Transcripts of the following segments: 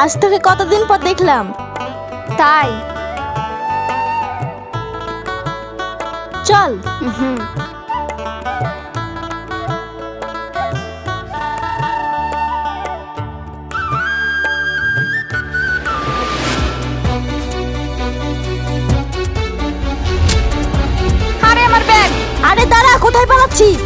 আজ তোকে কতদিন পর দেখলাম। তাই? চল। হুম। আরে আমার ব্যাগ! আরে দাঁড়া, কোথায় পালাচ্ছিস?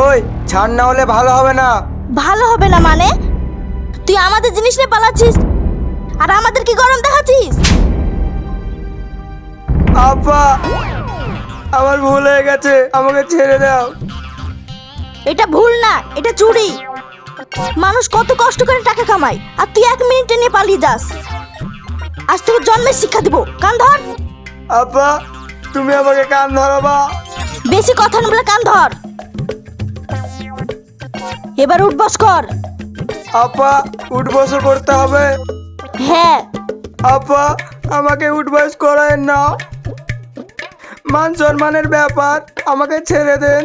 ওই ছাড়, না হলে ভালো হবে না। ভালো হবে না মানে? তুই আমাদের জিনিস নিয়ে পালাচ্ছিস আর আমাদের কি গরম দেখাচ্ছিস? আপা, আমার ভুল হয়ে গেছে, আমাকে ছেড়ে দাও। এটা ভুল না, এটা চুরি। মানুষ কত কষ্ট করে টাকা কামায় আর তুই 1 মিনিটে নিয়ে পালিয়ে যাস। আজ তোকে জন্মের শিক্ষা দিব, কান ধর। আপা, তুমি আমাকে কান ধরাবা। বেশি কথা না বলে কান ধর। এবার উঠবস কর। আপা, উঠবসও করতে হবে? হ্যাঁ। আপা, আমাকে উঠবস করায় না, মান সম্মানের ব্যাপার, আমাকে ছেড়ে দেন।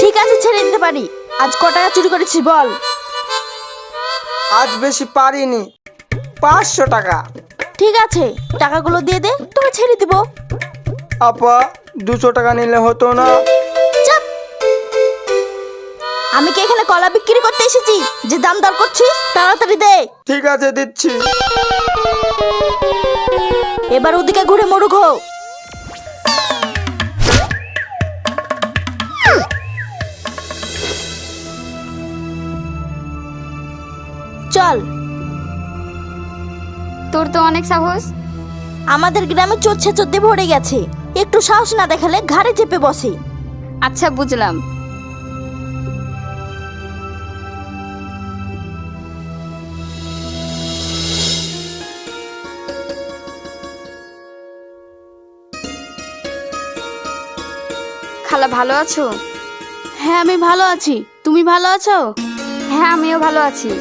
ঠিক আছে, ছেড়ে দিতে পারি। আজ ক টাকা চুরি করেছিস বল? আজ বেশি পারিনি, 500 টাকা। ঠিক আছে, টাকাগুলো দিয়ে দে, তোকে ছেড়ে দিব। আপা, 200 টাকা নিলে হতো না? চাপ। আমি কি এখানে কলা বিক্রি করতে এসেছি যে দাম দর করছিস? তাড়াতাড়ি দে। ঠিক আছে, দিচ্ছি। এবার ওদিকে ঘুরে মরুক হো। চল। তোর তো অনেক সাহস। আমাদের গ্রামে চোর ছেচর দিয়ে ভরে গেছে, একটু সাহস না দেখালে ঘাড়ে চেপে বসে। আচ্ছা, বুঝলাম। খালা ভালো আছো? হ্যাঁ, আমি ভালো আছি। তুমি ভালো আছো? হ্যাঁ, আমিও ভালো আছি।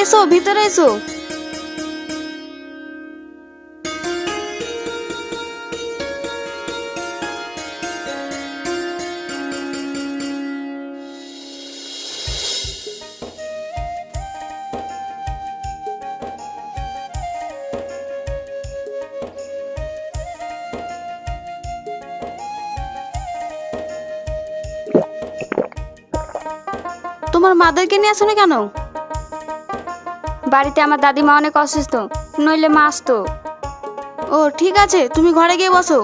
এসো, ভিতরে এসো। তোমার মাদেরকে নিয়ে আসো না কেন? বাড়িতে আমার দাদিমা অনেক অসুস্থ, নইলে মা আসতো। ও ঠিক আছে, তুমি ঘরে গিয়ে বসো।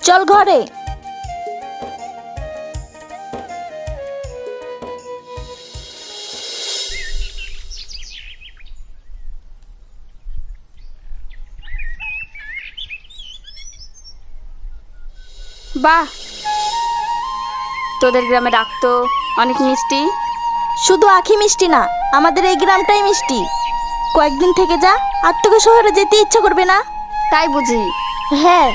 চল ঘরে। বাহ, তোদের গ্রামে ডাকতো অনেক মিষ্টি। শুধু আখি মিষ্টি না, আমাদের এই গ্রামটাই মিষ্টি। কয়েকদিন থেকে যা, আর তোকে শহরে যেতে ইচ্ছা করবে না। তাই বুঝি? হ্যাঁ।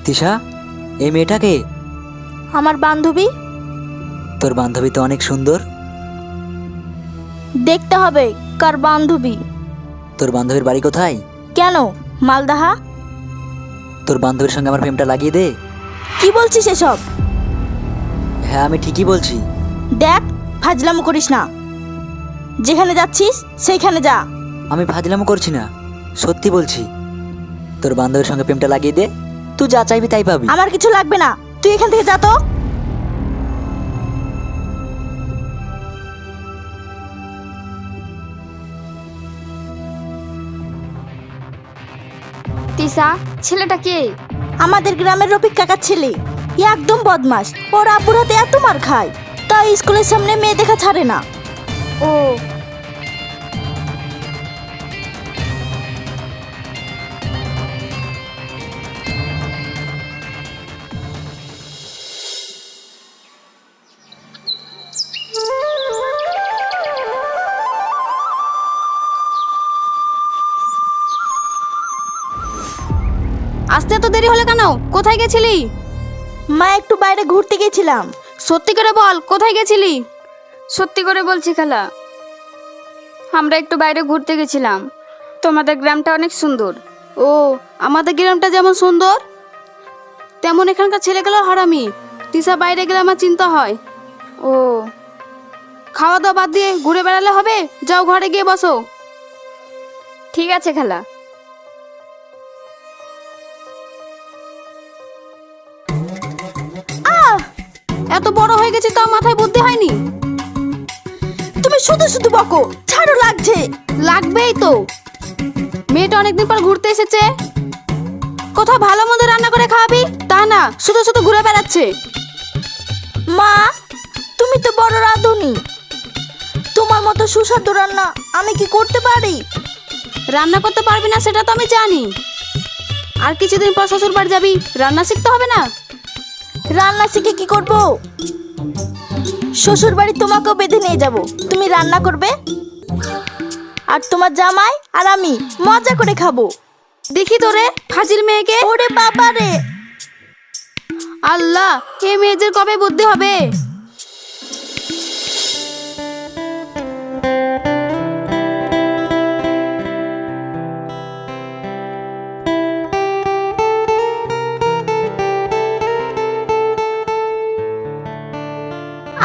তিশা, এই মেয়েটাকে? আমার বান্ধবী। তোর বান্ধবী তো অনেক সুন্দর। দেখতে হবে কার বান্ধবী। তোর বান্ধবীর বাড়ি কোথায়? কেন, মালদাহা? তোর বান্ধবীর সঙ্গে আমার প্রেমটা লাগিয়ে দে। কি বলছিস এসব? হ্যাঁ, আমি ঠিকই বলছি। দেখ, ফাজলামো করিস না। যেখানে যাচ্ছিস সেইখানে যা। আমি ফাজলামো করছি না, সত্যি বলছি। তোর বান্ধবীর সঙ্গে প্রেমটা লাগিয়ে দে, তুই যা চাইবি তাই পাবি। আমার কিছু লাগবে না, তুই এখান থেকে যা তো। তিশা, ছেলেটা কে? আমাদের গ্রামের রফিক কাকার ছেলে। ই একদম বদমাস। ওর আব্বুর হাতে এত মার খায়, তাই স্কুলের সামনে মেয়ে দেখা ছাড়ে না। ও, আসতে এত দেরি হলো কেন? কোথায় গেছিলি? মা, একটু বাইরে ঘুরতে গেছিলাম। সত্যি করে বল, কোথায় গেছিলি? সত্যি করে বলছি খালা, আমরা একটু বাইরে ঘুরতে গেছিলাম। তোমাদের গ্রামটা অনেক সুন্দর। ও, আমাদের গ্রামটা যেমন সুন্দর তেমন এখানকার ছেলেগুলো হারামি। তিশা বাইরে গেলে আমার চিন্তা হয়। ও, খাওয়া দাওয়া বাদ দিয়ে ঘুরে বেড়ালে হবে? যাও ঘরে গিয়ে বসো। ঠিক আছে খালা। এত বড় হয়ে গেছে তাও মাথায় বুদ্ধি হয়নি? তুমি শুধু শুধু বকো, ছাড়ো, লাগছে। লাগবেই তো, মেয়েটা অনেকদিন পর ঘুরতে এসেছে। কোথাও ভালো মন্দ রান্না করে খাওয়াবি, তা না শুধু শুধু ঘুরে বেড়াচ্ছে। মা, তুমি তো বড় রাঁধুনি, তোমার মতো সুস্বাদু রান্না আমি কি করতে পারি? রান্না করতে পারবি না সেটা তো আমি জানি। আর কিছুদিন পর শ্বশুর বাড়ি যাবি, রান্না শিখতে হবে না? রান্না শিখে কি করব? শ্বশুর বাড়ি তোমাকেও বেঁধে নিয়ে যাব, তুমি রান্না করবে, আর তোমার জামাই আর আমি মজা করে খাবো। দেখি তোরে ফাজিল মেয়েকে। ওরে বাবা রে! আল্লাহ, এ মেয়েদের কবে বুদ্ধি হবে?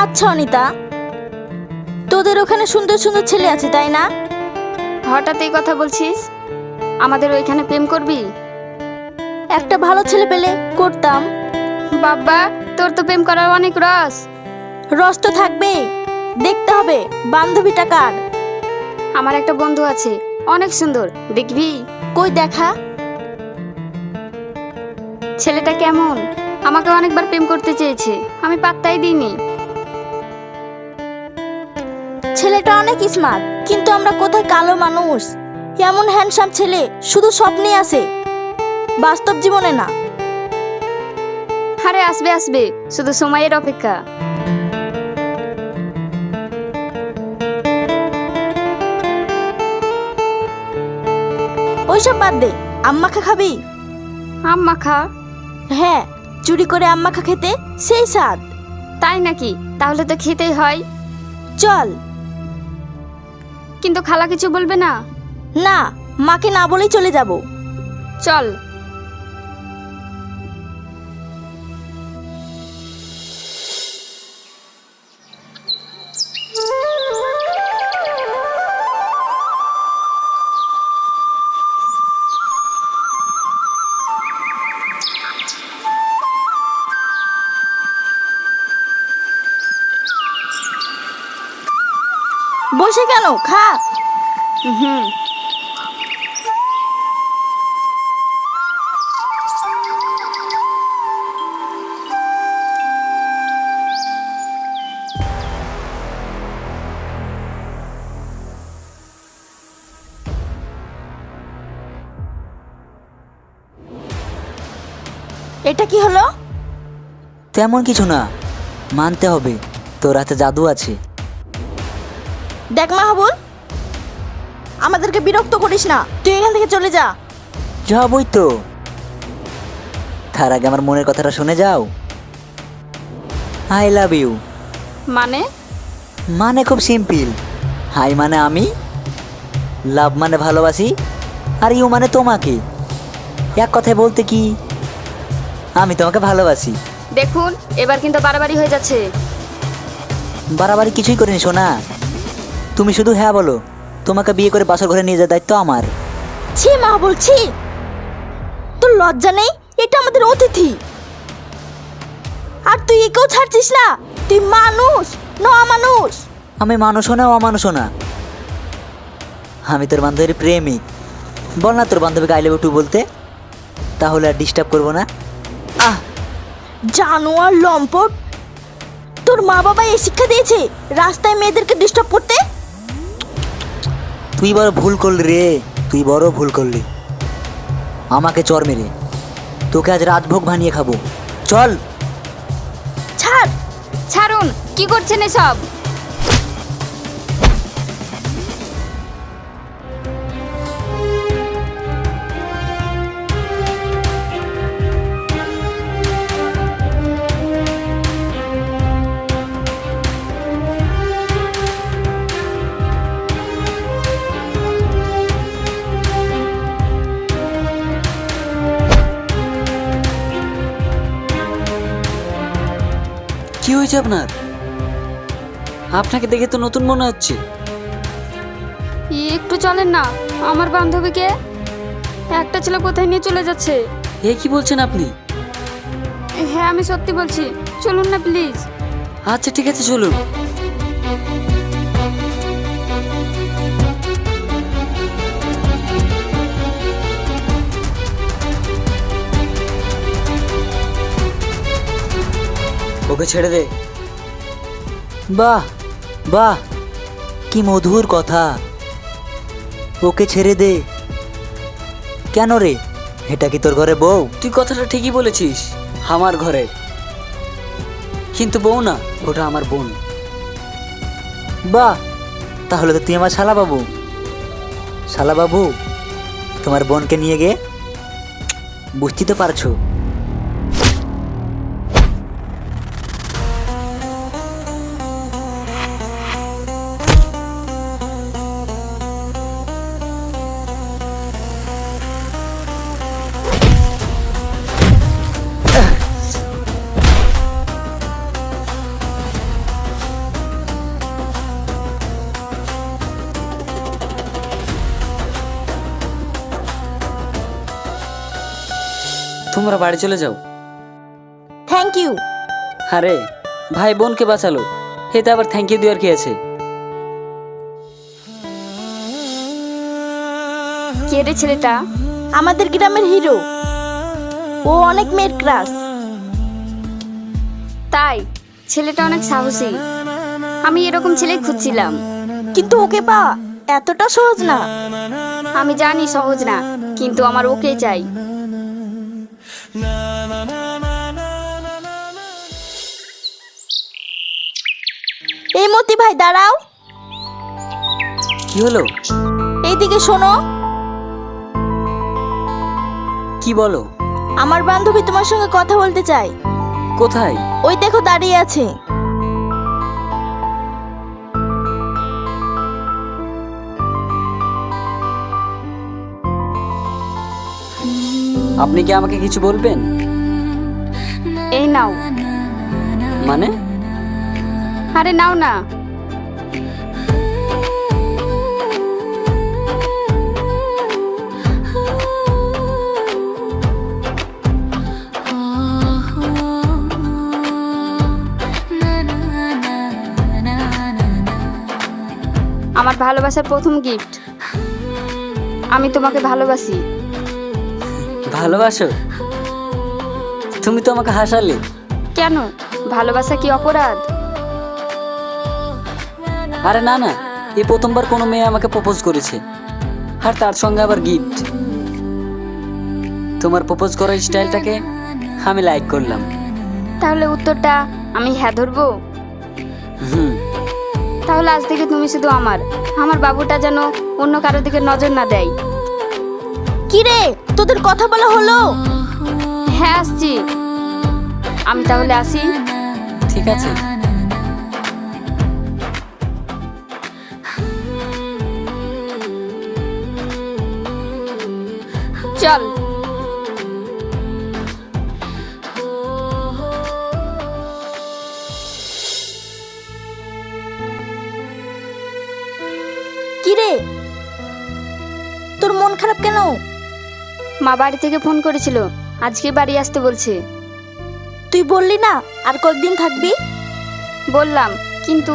আচ্ছা অনিতা, তোদের ওখানে সুন্দর সুন্দর ছেলে আছে তাই না? হঠাৎ এই কথা বলছিস? আমাদের ওইখানে প্রেম করবি? একটা ভালো ছেলে পেলে করতাম। বাবা, তোর তো প্রেম করার অনেক রস। রস তো থাকবেই, দেখতে হবে বান্ধবীটা কার। আমার একটা বন্ধু আছে, অনেক সুন্দর, দেখবি? কই দেখা। ছেলেটা কেমন? আমাকে অনেকবার প্রেম করতে চেয়েছে, আমি পাত্তাই দিইনি। ছেলেটা অনেক স্মার্ট, কিন্তু আমরা কোথায় কালো মানুষ। এমন হ্যান্ডসাম ছেলে শুধু স্বপ্নে আছে, বাস্তব জীবনে না। আরে আসবে আসবে, শুধু সময়ের অপেক্ষা। ওইসব বাদ দে, আম্মাখা খাবি? আম্মা খা? হ্যাঁ, চুরি করে আম্মাখা খেতে সেই স্বাদ। তাই নাকি? তাহলে তো খেতেই হয়। চল। কিন্তু খালা কিছু বলবে না? না, মাকে না বলেই চলে যাব। চল। বসে কেন, খা। হুম। এটা কি হলো? তেমন কিছু না, মানতে হবে তোর হাতে জাদু আছে। দেখ মাহবুল, আমাদেরকে বিরক্ত করিস না, তুই এখান থেকে চলে যা। যাবই তো, তার আগে আমার মনের কথাটা শুনে যাও। I love you. মানে? মানে খুব সিম্পল। হাই মানে আমি, লাভ মানে ভালোবাসি, আর ইউ মানে তোমাকে। এক কথায় বলতে কি, আমি তোমাকে ভালোবাসি। দেখুন, এবার কিন্তু বাড়াবাড়ি হয়ে যাচ্ছে। বাড়াবাড়ি কিছুই করিনি সোনা, তুমি শুধু হ্যাঁ বলো, তোমাকে বিয়ে করে বাসর ঘরে নিয়ে যাওয়ার দায়িত্ব আমার। ছি মাহবুল, ছি, তোর লজ্জা নেই? এটা আমাদের অতিথি, আর তুই একেও ছাড়ছিস না। তুই মানুষ না অমানুষ? আমি মানুষও না অমানুষও না, আমি তোর বান্ধবীর প্রেমিক। বল না তোর বান্ধবীকে আই লাভ ইউ টু বলতে। তাহলে আর ডিস্টার্ব করবো না। আহ, জানোয়ার লম্পট, তোর মা বাবা এই শিক্ষা দিয়েছে রাস্তায় মেয়েদেরকে ডিস্টার্ব করতে? তুই বড় ভুল করলি রে, তুই বড় ভুল করলি। আমাকে চর মেরে তোকে আজ রাতভোগ বানিয়ে খাবো। চল। ছাড়। ছাড়ুন, কি করছেন এসব? কি হয়েছে আপনার? আপনাকে দেখে তো নতুন মনে হচ্ছে। একটু চলেন না, আমার বান্ধবীকে একটা ছেলে কোথায় নিয়ে চলে যাচ্ছে। এ কি বলছেন আপনি? হ্যাঁ, আমি সত্যি বলছি, চলুন না প্লিজ। আচ্ছা ঠিক আছে, চলুন। ওকে ছেড়ে দে। বাহ বাহ, কি মধুর কথা। ওকে ছেড়ে দে কেন রে? এটা কি তোর ঘরে বউ? তুই কথাটা ঠিকই বলেছিস, আমার ঘরে, কিন্তু বউ না, ওটা আমার বোন। বাহ, তাহলে তো তুই আমার শালা বাবু। শালা বাবু, তোমার বোনকে নিয়ে গে, বুঝতে তো পারছো। তোমরা বাড়ি চলে যাও। Thank you. আরে ভাই বোনকে বাঁচালো, এতে আবার থ্যাংক ইউ দেওয়ার কি আছে? কে রে ছেলেটা? আমাদের গ্রামের হিরো, ও অনেক মেয়ের ক্রাশ। তাই? ছেলেটা অনেক সাহসী। আমি এরকম ছেলে খুঁজছিলাম। কিন্তু ওকে পাওয়া এতটা সহজ না। আমি জানি সহজ না, কিন্তু আমার ওকে চাই। এই মতি ভাই দাঁড়াও, কি হলো? এইদিকে শোনো। কি বলো? আমার বান্ধবী তোমার সঙ্গে কথা বলতে চায়। কোথায়? ওই দেখো দাঁড়িয়ে আছে। আপনি কি আমাকে কিছু বলবেন? এই নাও। মানে? আরে নাও না। আমার ভালোবাসার প্রথম গিফট। আমি তোমাকে ভালোবাসি। ভালোবাসো? তুমি তো আমাকে হাসালে। কেন, ভালোবাসা কি অপরাধ? আরে না না, এই প্রথমবার কোনো মেয়ে আমাকে প্রপোজ করেছে, আর তার সঙ্গে আবার গিফট। তোমার প্রপোজ করার স্টাইলটাকে আমি লাইক করলাম। তাহলে উত্তরটা আমি হ্যাঁ ধরবো? হুম। তাহলে আজ থেকে তুমি শুধু আমার বাবুটা যেন অন্য কারোর দিকে নজর না দেয়। কি রে, তোদের কথা বলা হলো? হ্যাঁ আসছি। আমি তাহলে আসি। ঠিক আছে। চল। কি রে, তোর মন খারাপ কেন? মা বাড়ি থেকে ফোন করেছিল, আজকে বাড়ি আসতে বলছে। তুই বললি না আর কয়েকদিন থাকবি? বললাম, কিন্তু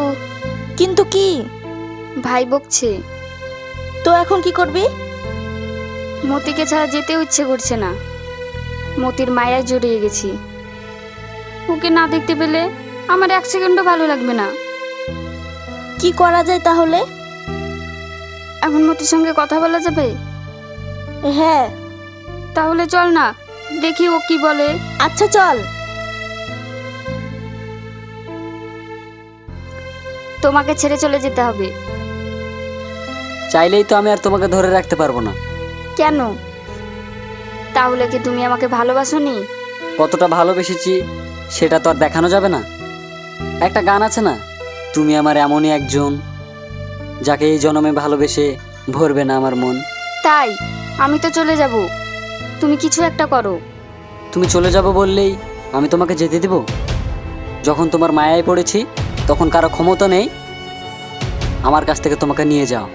কিন্তু কি? ভাই বকছে। তো এখন কি করবি? মতিকে ছাড়া যেতেও ইচ্ছে করছে না। মতির মায়ায় জড়িয়ে গেছি। ওকে না দেখতে পেলে আমার এক সেকেন্ডও ভালো লাগবে না। কি করা যায় তাহলে? এখন মতির সঙ্গে কথা বলা যাবে? হ্যাঁ। তাহলে চল না, দেখি ও কি বলে। আচ্ছা চল। তোমাকে ছেড়ে চলে যেতে হবে। চাইলেই তো আমি আর তোমাকে ধরে রাখতে পারবো না। কেন? তাহলে কি তুমি আমাকে ভালোবাসোনি? কতটা ভালোবেসেছি সেটা তো আর দেখানো যাবে না। একটা গান আছে না, তুমি আমার এমনই একজন যাকে এই জন্মে ভালোবেসে ভরবে না আমার মন। তাই আমি তো চলে যাব, তুমি কিছু একটা করো। তুমি চলে যাবো বললেই আমি তোমাকে যেতে দেব? যখন তোমার মায়ায় পড়েছি তখন কারো ক্ষমতা নেই আমার কাছ থেকে তোমাকে নিয়ে যাও।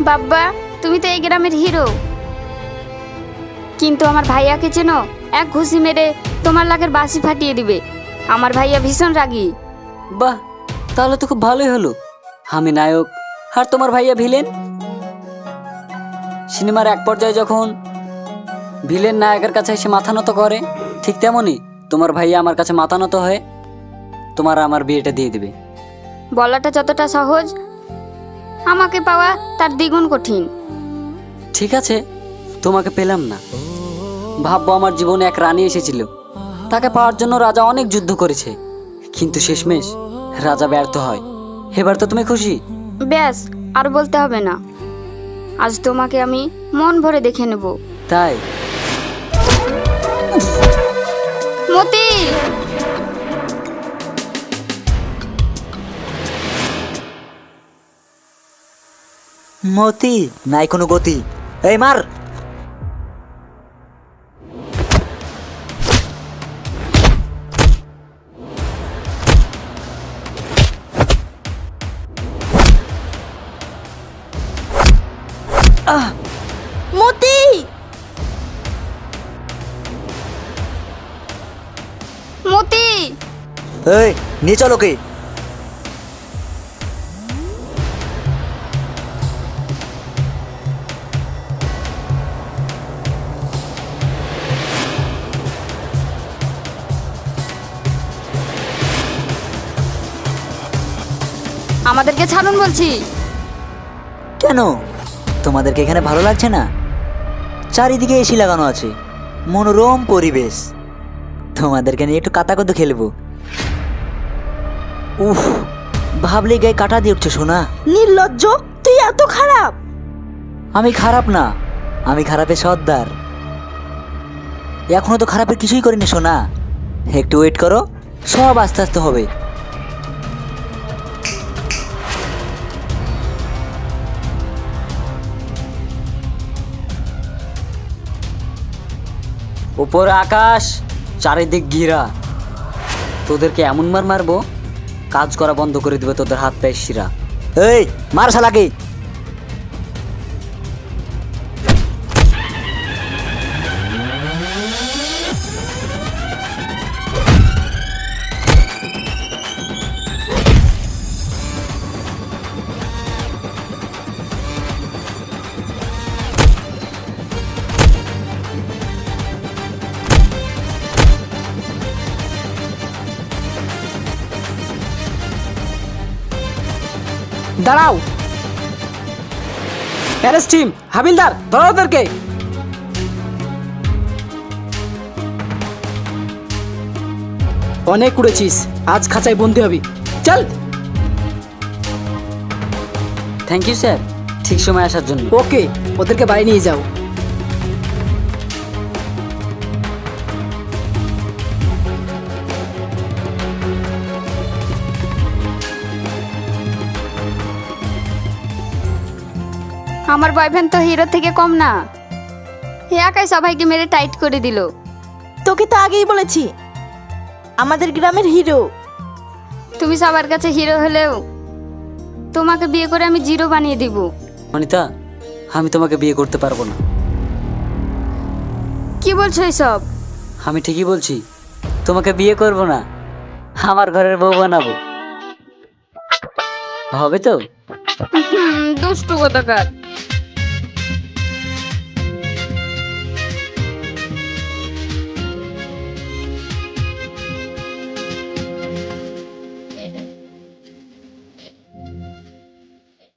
বাব্বা, তুমি তো এই গ্রামের হিরো, কিন্তু আমার ভাইয়াকে চেনো? এক ঘুষি মেরে তোমার লাগের বাঁশি ফাটিয়ে দিবে। আমার ভাইয়া ভীষণ রাগী। বাহ, তাহলে তো খুব ভালোই হলো। আমি নায়ক আর তোমার ভাইয়া ভিলেন। সিনেমার এক পর্যায়ে যখন ভিলেন নায়কের কাছে এসে মাথা নত করে, ঠিক তেমনই তোমার ভাইয়া আমার কাছে মাথা নত হয়ে তোমার আমার বিয়েটা দিয়ে দেবে। বলাটা যতটা সহজ, আমাকে পাওয়া তার দ্বিগুণ কঠিন। ঠিক আছে, তোমাকে পেলাম না। ভাববো আমার জীবনে এক রানী এসেছিল, তাকে পাওয়ার জন্য রাজা অনেক যুদ্ধ করেছে, কিন্তু শেষমেশ রাজা ব্যর্থ হয়। এবার তো তুমি খুশি? ব্যাস, আর বলতে হবে না। আজ তোমাকে আমি মন ভরে দেখে নেব। তাই? মতি, মতি নাই কোনো গতি। এই মার। মতি! মতি! এই নিয়ে চলো কে। আমাদেরকে ছাড়ুন বলছি। কেন তোমাদেরকে এখানে ভালো লাগছে না? চারিদিকে এসি লাগানো আছে, মনোরম পরিবেশ। তোমাদেরকে নিয়ে একটু কাতাকুতু খেলবো। উফ, ভাবলে গায়ে কাটা দিয়ে উঠছে সোনা। নির্লজ্জ, তুই এত খারাপ! আমি খারাপ না, আমি খারাপের সর্দার। এখনো তো খারাপের কিছুই করিনি সোনা। একটু ওয়েট করো, সব আস্তে আস্তে হবে। উপরে আকাশ, চারিদিক ঘিরা। তোদেরকে এমন মার মারবো, কাজ করা বন্ধ করে দিবে তোদের হাত পায়ের শিরা। এই মার শালাকে। দাঁড়াও! অ্যারেস্ট টিম, হাবিলদার ধরো ওদেরকে। অনেক উড়েছিস, আজ খাঁচায় বন্দি হবি। চল। থ্যাংক ইউ স্যার, ঠিক সময় আসার জন্য। ওকে, ওদেরকে বাড়ি নিয়ে যাও। আমার বয়ফ্রেন্ড তো হিরো থেকে কম না, একাই সবাইকে মেরে টাইট করে দিল। তোকে তো আগেই বলেছি, আমাদের গ্রামের হিরো। তুমি সবার কাছে হিরো হলেও তোমাকে বিয়ে করে আমি জিরো বানিয়ে দিব। অনিতা, আমি তোমাকে বিয়ে করতে পারবো না। কি বলছো এসব? আমি ঠিকই বলছি, তোমাকে বিয়ে করব না, আমার ঘরের বউ বানাবো। হবে তো? দুষ্টু কোথাকার।